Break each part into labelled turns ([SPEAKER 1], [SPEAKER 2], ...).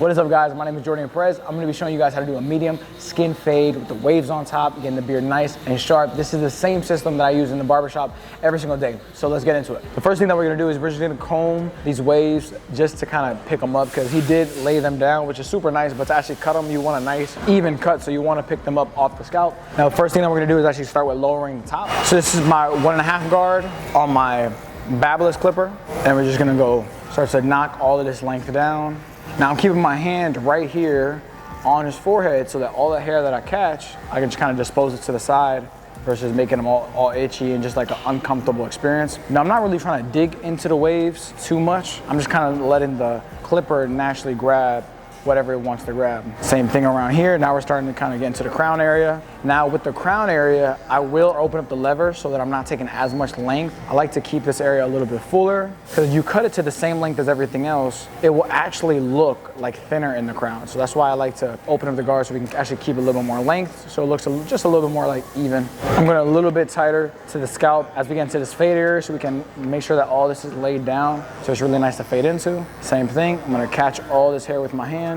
[SPEAKER 1] What is up, guys? My name is Jordan Perez. I'm gonna be showing you guys how to do a medium skin fade with the waves on top, getting the beard nice and sharp. This is the same system that I use in the barbershop every single day. So let's get into it. The first thing that we're gonna do is we're just gonna comb these waves just to kind of pick them up, because he did lay them down, which is super nice, but to actually cut them, you want a nice even cut, so you wanna pick them up off the scalp. Now, the first thing that we're gonna do is actually start with lowering the top. So this is my 1.5 guard on my Barber clipper, and we're just gonna go start to knock all of this length down. Now I'm keeping my hand right here on his forehead so that all the hair that I catch, I can just kind of dispose it to the side versus making them all itchy and just like an uncomfortable experience. Now I'm not really trying to dig into the waves too much. I'm just kind of letting the clipper naturally grab whatever it wants to grab. Same thing around here. Now we're starting to kind of get into the crown area. Now with the crown area, I will open up the lever so that I'm not taking as much length. I like to keep this area a little bit fuller, because if you cut it to the same length as everything else, it will actually look like thinner in the crown. So that's why I like to open up the guard so we can actually keep a little bit more length, so it looks just a little bit more like even. I'm going a little bit tighter to the scalp as we get into this fade area, so we can make sure that all this is laid down, so it's really nice to fade into. Same thing, I'm going to catch all this hair with my hand.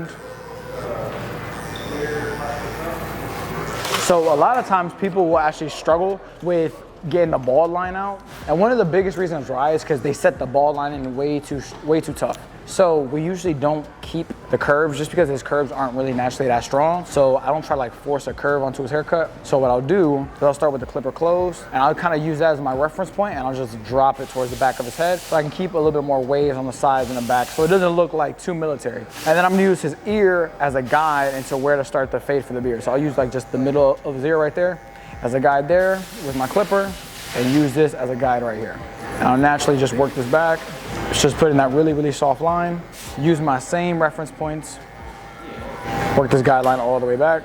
[SPEAKER 1] So a lot of times people will actually struggle with getting the bald line out. And one of the biggest reasons why is because they set the bald line in way too tough. So we usually don't keep the curves just because his curves aren't really naturally that strong. So I don't try to like force a curve onto his haircut. So what I'll do is I'll start with the clipper closed, and I'll kind of use that as my reference point, and I'll just drop it towards the back of his head so I can keep a little bit more waves on the sides and the back so it doesn't look like too military. And then I'm gonna use his ear as a guide into where to start the fade for the beard. So I'll use like just the middle of his ear right there as a guide there with my clipper, and use this as a guide right here. And I'll naturally just work this back. It's just putting that really soft line. Use my same reference points. Work this guideline all the way back.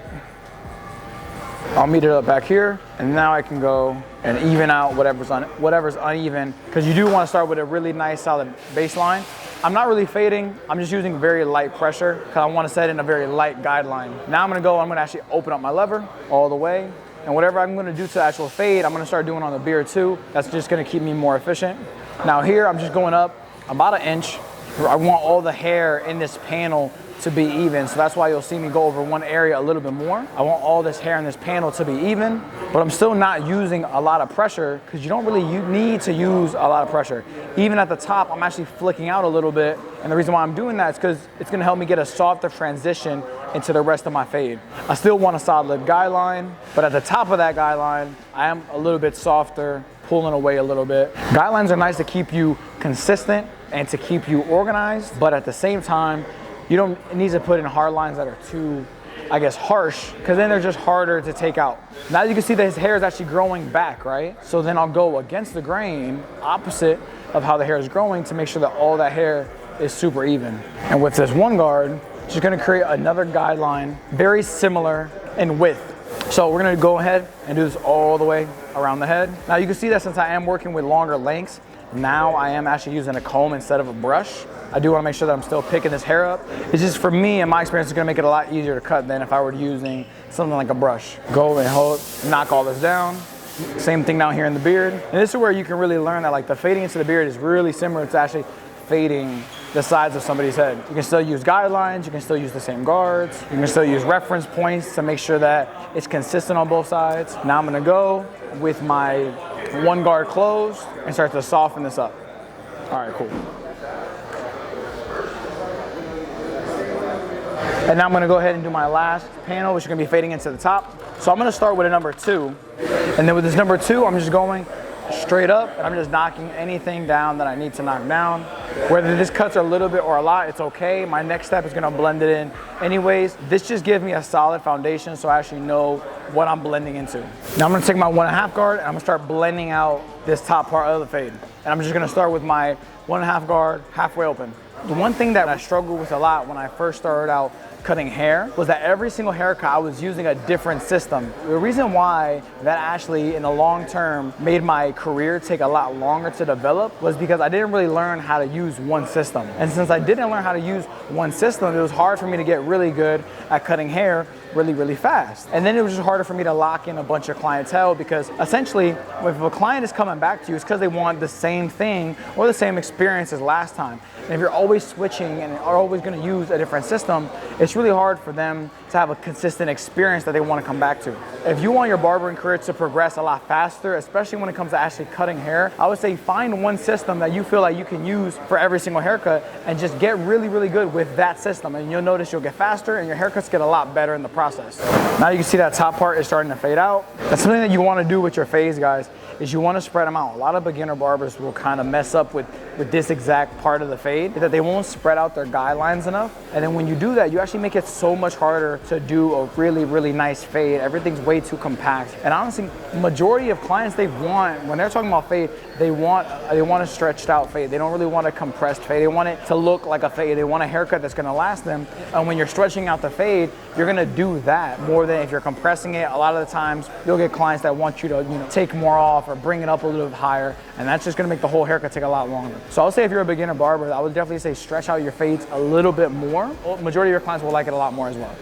[SPEAKER 1] I'll meet it up back here, and now I can go and even out whatever's uneven, because you do want to start with a really nice solid baseline. I'm not really fading, I'm just using very light pressure because I want to set in a very light guideline. Now I'm gonna actually open up my lever all the way. And whatever I'm gonna do to the actual fade, I'm gonna start doing on the beard too. That's just gonna keep me more efficient. Now here, I'm just going up about 1 inch. I want all the hair in this panel to be even, so that's why you'll see me go over one area a little bit more. I want all this hair in this panel to be even, but I'm still not using a lot of pressure, because you don't really need to use a lot of pressure. Even at the top, I'm actually flicking out a little bit, and the reason why I'm doing that is because it's gonna help me get a softer transition into the rest of my fade. I still want a solid guideline, but at the top of that guideline, I am a little bit softer, pulling away a little bit. Guidelines are nice to keep you consistent and to keep you organized, but at the same time, you don't need to put in hard lines that are too, I guess, harsh, because then they're just harder to take out. Now you can see that his hair is actually growing back, right? So then I'll go against the grain, opposite of how the hair is growing, to make sure that all that hair is super even. And with this one guard, just gonna create another guideline, very similar in width. So we're gonna go ahead and do this all the way around the head. Now you can see that since I am working with longer lengths, now I am actually using a comb instead of a brush. I do wanna make sure that I'm still picking this hair up. It's just, for me, in my experience, it's gonna make it a lot easier to cut than if I were using something like a brush. Go and hold, knock all this down. Same thing down here in the beard. And this is where you can really learn that like the fading into the beard is really similar to actually fading the sides of somebody's head. You can still use guidelines, you can still use the same guards, you can still use reference points to make sure that it's consistent on both sides. Now I'm gonna go with my one guard closed and start to soften this up. All right, cool. And now I'm gonna go ahead and do my last panel, which is gonna be fading into the top. So I'm gonna start with a number 2. And then with this number 2, I'm just going straight up, and I'm just knocking anything down that I need to knock down. Whether this cuts a little bit or a lot, it's okay. My next step is gonna blend it in anyways. This just gives me a solid foundation so I actually know what I'm blending into. Now I'm gonna take my 1.5 guard and I'm gonna start blending out this top part of the fade. And I'm just gonna start with my 1.5 guard halfway open. The one thing that I struggled with a lot when I first started out cutting hair was that every single haircut I was using a different system. The reason why that actually in the long term made my career take a lot longer to develop was because I didn't really learn how to use one system. And since I didn't learn how to use one system, it was hard for me to get really good at cutting hair really, really fast. And then it was just harder for me to lock in a bunch of clientele, because essentially if a client is coming back to you, it's because they want the same thing or the same experience as last time. And if you're always switching and are always going to use a different system, it's really hard for them to have a consistent experience that they want to come back to. If you want your barbering career to progress a lot faster, especially when it comes to actually cutting hair, I would say find one system that you feel like you can use for every single haircut and just get really, really good with that system. And you'll notice you'll get faster and your haircuts get a lot better in the process. Now you can see that top part is starting to fade out. That's something that you want to do with your fades, guys, is you want to spread them out. A lot of beginner barbers will kind of mess up with this exact part of the fade, that they won't spread out their guidelines enough. And then when you do that, you actually make it so much harder to do a really, really nice fade. Everything's way too compact. And honestly, majority of clients, they want, when they're talking about fade, they want a stretched out fade. They don't really want a compressed fade. They want it to look like a fade. They want a haircut that's gonna last them. And when you're stretching out the fade, you're gonna do that more than if you're compressing it. A lot of the times, you'll get clients that want you to, take more off or bring it up a little bit higher, and that's just gonna make the whole haircut take a lot longer. So I would say if you're a beginner barber, I would definitely say stretch out your fades a little bit more. Majority of your clients will like it a lot more as well.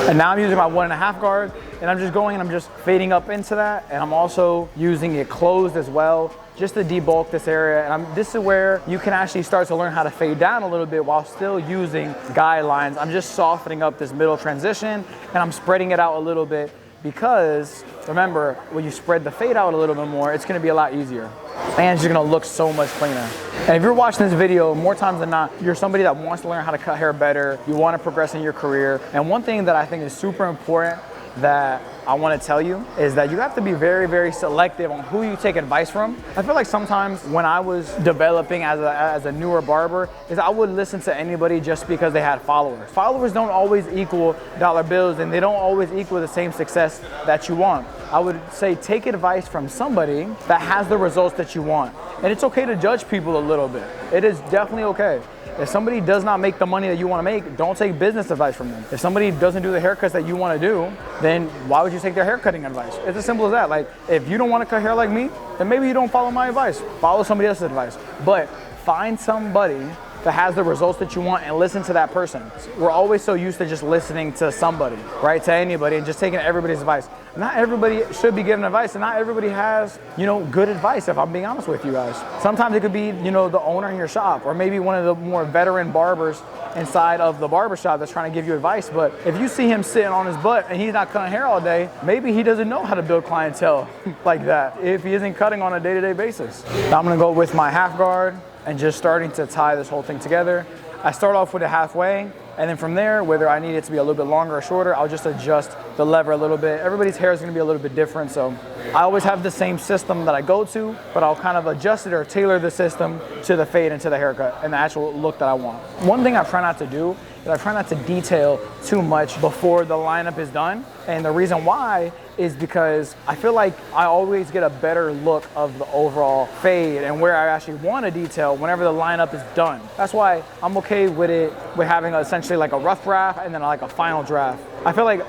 [SPEAKER 1] And now I'm using my 1.5 guard, and I'm just going and I'm just fading up into that, and I'm also using it closed as well, just to debulk this area. And this is where you can actually start to learn how to fade down a little bit while still using guidelines. I'm just softening up this middle transition, and I'm spreading it out a little bit, because remember, when you spread the fade out a little bit more, it's gonna be a lot easier. And it's just gonna look so much cleaner. And if you're watching this video, more times than not, you're somebody that wants to learn how to cut hair better, you wanna progress in your career. And one thing that I think is super important that I want to tell you is that you have to be very, very selective on who you take advice from. I feel like sometimes when I was developing as a newer barber, is I would listen to anybody just because they had followers. Followers don't always equal dollar bills, and they don't always equal the same success that you want. I would say take advice from somebody that has the results that you want. And it's okay to judge people a little bit. It is definitely okay. If somebody does not make the money that you want to make, don't take business advice from them. If somebody doesn't do the haircuts that you want to do, then why would you take their haircutting advice? It's as simple as that. Like, if you don't want to cut hair like me, then maybe you don't follow my advice. Follow somebody else's advice. But find somebody that has the results that you want and listen to that person. We're always so used to just listening to somebody, right? To anybody, and just taking everybody's advice. Not everybody should be giving advice, and not everybody has, good advice, if I'm being honest with you guys. Sometimes it could be, the owner in your shop, or maybe one of the more veteran barbers inside of the barbershop that's trying to give you advice. But if you see him sitting on his butt and he's not cutting hair all day, maybe he doesn't know how to build clientele like that if he isn't cutting on a day-to-day basis. Now I'm gonna go with my half guard and just starting to tie this whole thing together. I start off with it halfway, and then from there, whether I need it to be a little bit longer or shorter, I'll just adjust the lever a little bit. Everybody's hair is gonna be a little bit different, so I always have the same system that I go to, but I'll kind of adjust it or tailor the system to the fade and to the haircut and the actual look that I want. One thing I try not to do is I try not to detail too much before the lineup is done. And the reason why is because I feel like I always get a better look of the overall fade and where I actually want to detail whenever the lineup is done. That's why I'm okay with having essentially like a rough draft and then like a final draft. I feel like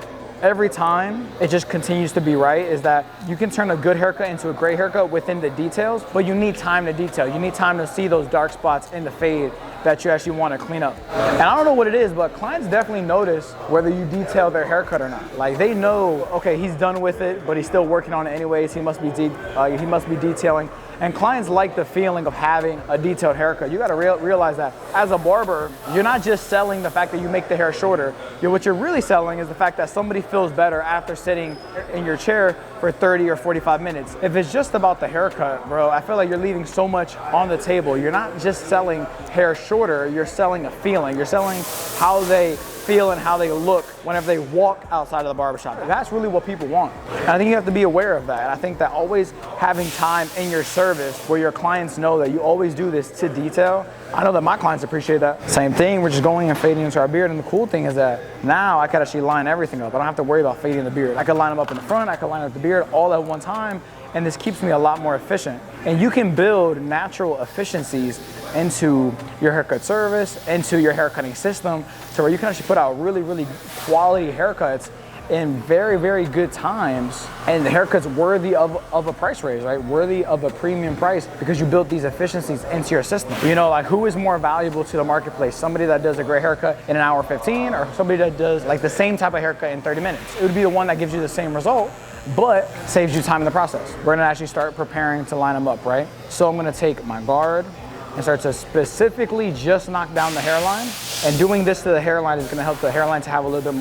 [SPEAKER 1] every time it just continues to be right, is that you can turn a good haircut into a great haircut within the details, but you need time to detail. You need time to see those dark spots in the fade that you actually want to clean up. And I don't know what it is, but clients definitely notice whether you detail their haircut or not. Like, they know, okay, he's done with it, but he's still working on it anyways. He must be detailing. And clients like the feeling of having a detailed haircut. You gotta realize that as a barber, you're not just selling the fact that you make the hair shorter. What you're really selling is the fact that somebody feels better after sitting in your chair for 30 or 45 minutes. If it's just about the haircut, bro, I feel like you're leaving so much on the table. You're not just selling hair shorter, you're selling a feeling. You're selling how they feel and how they look whenever they walk outside of the barbershop. That's really what people want. And I think you have to be aware of that. And I think that always having time in your service where your clients know that you always do this to detail, I know that my clients appreciate that. Same thing, we're just going and fading into our beard. And the cool thing is that now I can actually line everything up. I don't have to worry about fading the beard. I can line them up in the front, I can line up the beard all at one time. And this keeps me a lot more efficient. And you can build natural efficiencies into your haircut service, into your haircutting system, to where you can actually put out really, really quality haircuts in very, very good times, and the haircut's worthy of a price raise, right? Worthy of a premium price because you built these efficiencies into your system. You know, like who is more valuable to the marketplace? Somebody that does a great haircut in an hour 15 or somebody that does like the same type of haircut in 30 minutes? It would be the one that gives you the same result, but saves you time in the process. We're gonna actually start preparing to line them up, right? So I'm gonna take my guard and start to specifically just knock down the hairline. And doing this to the hairline is gonna help the hairline to have a little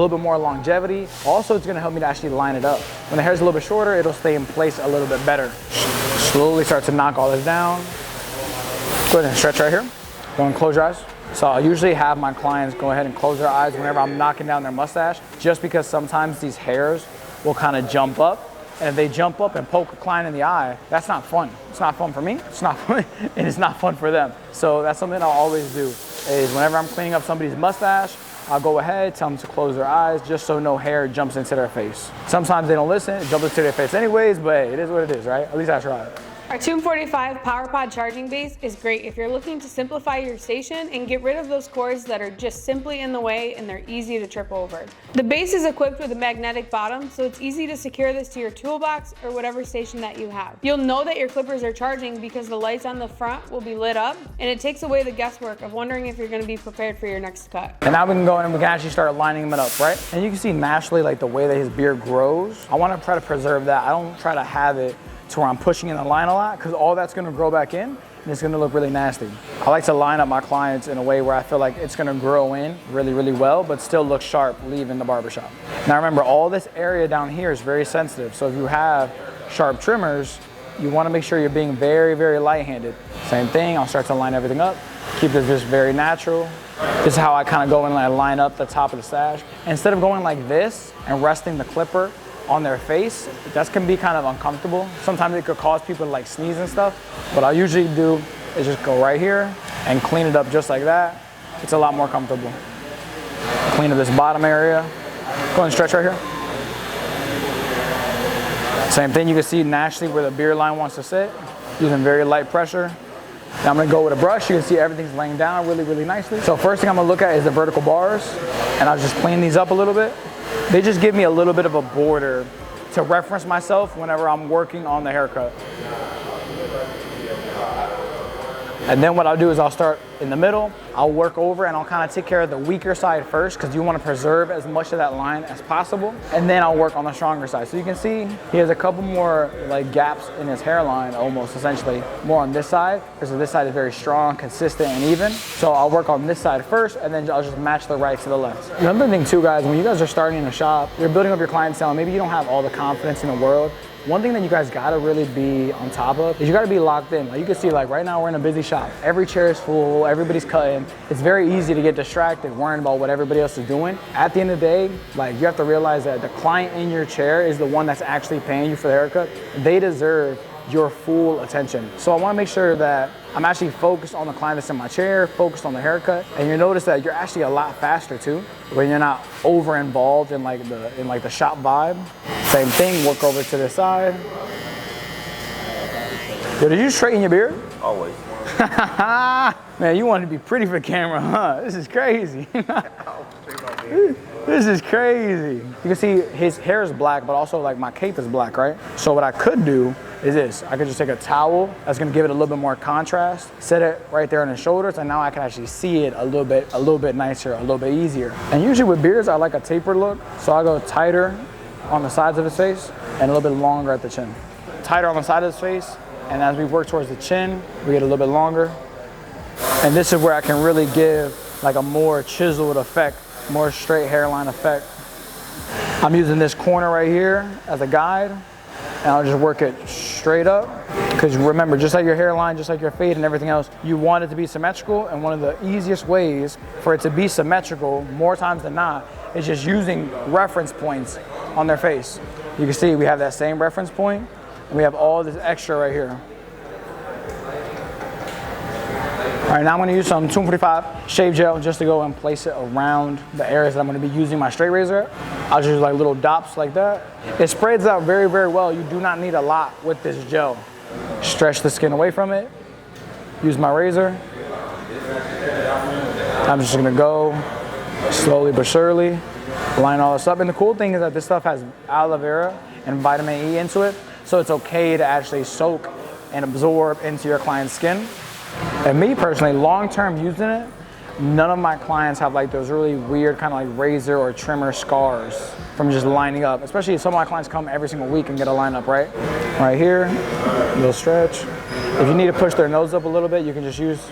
[SPEAKER 1] bit more longevity. Also, it's gonna help me to actually line it up. When the hair's a little bit shorter, it'll stay in place a little bit better. Slowly start to knock all this down. Go ahead and stretch right here. Go and close your eyes. So I usually have my clients go ahead and close their eyes whenever I'm knocking down their mustache, just because sometimes these hairs will kind of jump up. And if they jump up and poke a client in the eye, that's not fun. It's not fun for me, it's not fun, and it's not fun for them. So that's something I'll always do, is whenever I'm cleaning up somebody's mustache, I'll go ahead, tell them to close their eyes just so no hair jumps into their face. Sometimes they don't listen, it jumps into their face anyways, but hey, it is what it is, right? At least I tried.
[SPEAKER 2] Our Tomb 45 PowerPod charging base is great if you're looking to simplify your station and get rid of those cords that are just simply in the way and they're easy to trip over. The base is equipped with a magnetic bottom, so it's easy to secure this to your toolbox or whatever station that you have. You'll know that your clippers are charging because the lights on the front will be lit up, and it takes away the guesswork of wondering if you're going to be prepared for your next cut.
[SPEAKER 1] And now we can go in and we can actually start lining them up, right? And you can see naturally like the way that his beard grows. I want to try to preserve that. I don't try to have it to where I'm pushing in the line a lot, because all that's gonna grow back in and it's gonna look really nasty. I like to line up my clients in a way where I feel like it's gonna grow in really, really well, but still look sharp leaving the barbershop. Now remember, all this area down here is very sensitive. So if you have sharp trimmers, you wanna make sure you're being very, very light-handed. Same thing, I'll start to line everything up. Keep this just very natural. This is how I kind of go and line up the top of the stash. Instead of going like this and resting the clipper on their face, that can be kind of uncomfortable. Sometimes it could cause people to like sneeze and stuff. What I usually do is just go right here and clean it up just like that. It's a lot more comfortable. Clean up this bottom area. Go ahead and stretch right here. Same thing, you can see naturally where the beard line wants to sit, using very light pressure. Now I'm gonna go with a brush. You can see everything's laying down really, really nicely. So first thing I'm gonna look at is the vertical bars, and I'll just clean these up a little bit. They just give me a little bit of a border to reference myself whenever I'm working on the haircut. And then what I'll do is I'll start in the middle, I'll work over and I'll kind of take care of the weaker side first, because you want to preserve as much of that line as possible. And then I'll work on the stronger side. So you can see he has a couple more like gaps in his hairline, almost essentially more on this side, because this side is very strong, consistent, and even. So I'll work on this side first, and then I'll just match the right to the left. Another thing too, guys, when you guys are starting in a shop, you're building up your clientele, and maybe you don't have all the confidence in the world. One thing that you guys gotta really be on top of is you gotta be locked in. Like you can see, like right now we're in a busy shop. Every chair is full, everybody's cutting. It's very easy to get distracted worrying about what everybody else is doing. At the end of the day, like you have to realize that the client in your chair is the one that's actually paying you for the haircut. They deserve your full attention. So I wanna make sure that I'm actually focused on the client that's in my chair, focused on the haircut, and you notice that you're actually a lot faster too, when you're not over involved in like the shop vibe. Same thing, work over to the side. Yo, did you straighten your beard?
[SPEAKER 3] Always.
[SPEAKER 1] Man, you want to be pretty for camera, huh? This is crazy. This is crazy. You can see his hair is black, but also like my cape is black, right? So what I could do is this. I could just take a towel that's gonna give it a little bit more contrast, set it right there on his shoulders, and now I can actually see it a little bit nicer, a little bit easier. And usually with beards, I like a tapered look, so I go tighter on the sides of his face and a little bit longer at the chin. Tighter on the side of his face, and as we work towards the chin, we get a little bit longer. And this is where I can really give like a more chiseled effect, more straight hairline effect. I'm using this corner right here as a guide, and I'll just work it straight up. Because remember, just like your hairline, just like your fade and everything else, you want it to be symmetrical, and one of the easiest ways for it to be symmetrical, more times than not, is just using reference points on their face. You can see we have that same reference point, and we have all this extra right here. All right, now I'm gonna use some 245 shave gel just to go and place it around the areas that I'm gonna be using my straight razor at. I'll just use like little dots like that. It spreads out very, very well. You do not need a lot with this gel. Stretch the skin away from it. Use my razor. I'm just gonna go slowly but surely. Line all this up. And the cool thing is that this stuff has aloe vera and vitamin E into it, so it's okay to actually soak and absorb into your client's skin. And me personally, long-term using it, none of my clients have like those really weird kind of like razor or trimmer scars from just lining up. Especially some of my clients come every single week and get a line up right here, little stretch. If you need to push their nose up a little bit, you can just use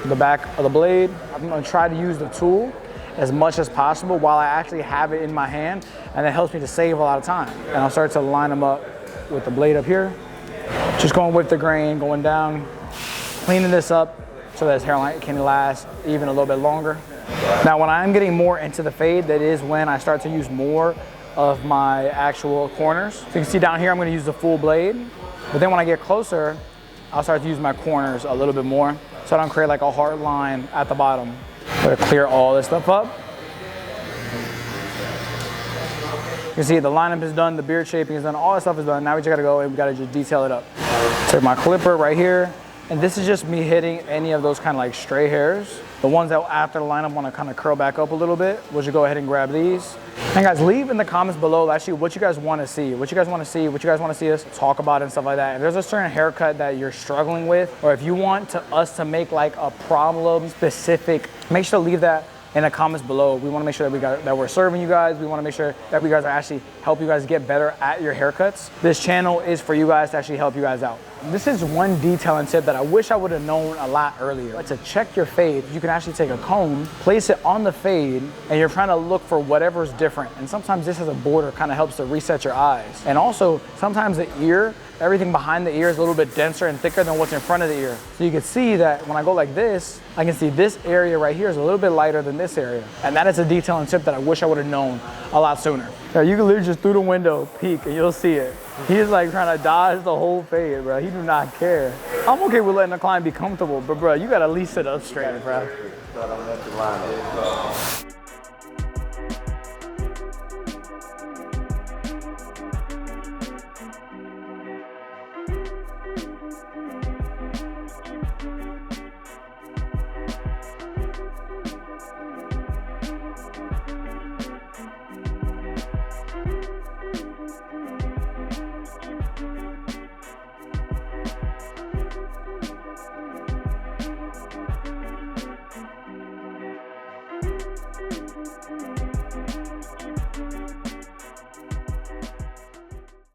[SPEAKER 1] the back of the blade. I'm gonna try to use the tool as much as possible while I actually have it in my hand, and that helps me to save a lot of time. And I'll start to line them up with the blade up here. Just going with the grain, going down, cleaning this up so that this hairline can last even a little bit longer. Now, when I'm getting more into the fade, that is when I start to use more of my actual corners. So you can see down here, I'm gonna use the full blade, but then when I get closer, I'll start to use my corners a little bit more so I don't create like a hard line at the bottom. I'm gonna clear all this stuff up. You can see the lineup is done, the beard shaping is done, all that stuff is done. Now we just gotta go and we gotta just detail it up. Take my clipper right here, and this is just me hitting any of those kind of like stray hairs. The ones that after the lineup wanna kind of curl back up a little bit, we'll just go ahead and grab these. And guys, leave in the comments below actually what you guys wanna see, what you guys wanna see us talk about and stuff like that. If there's a certain haircut that you're struggling with, or if you want us to make like a problem specific, make sure to leave that in the comments below. We want to make sure that we're serving you guys. We want to make sure that we guys are actually help you guys get better at your haircuts. This channel is for you guys to actually help you guys out. This is one detailing tip that I wish I would have known a lot earlier. To check your fade, you can actually take a comb, place it on the fade, and you're trying to look for whatever's different. And sometimes this as a border kind of helps to reset your eyes. And also, sometimes the ear, everything behind the ear is a little bit denser and thicker than what's in front of the ear. So you can see that when I go like this, I can see this area right here is a little bit lighter than this area. And that is a detailing tip that I wish I would have known a lot sooner. Now, you can literally just through the window peek and you'll see it. He's like trying to dodge the whole fade, bro. He do not care. I'm okay with letting the client be comfortable, but bro, you gotta at least sit up straight, bro.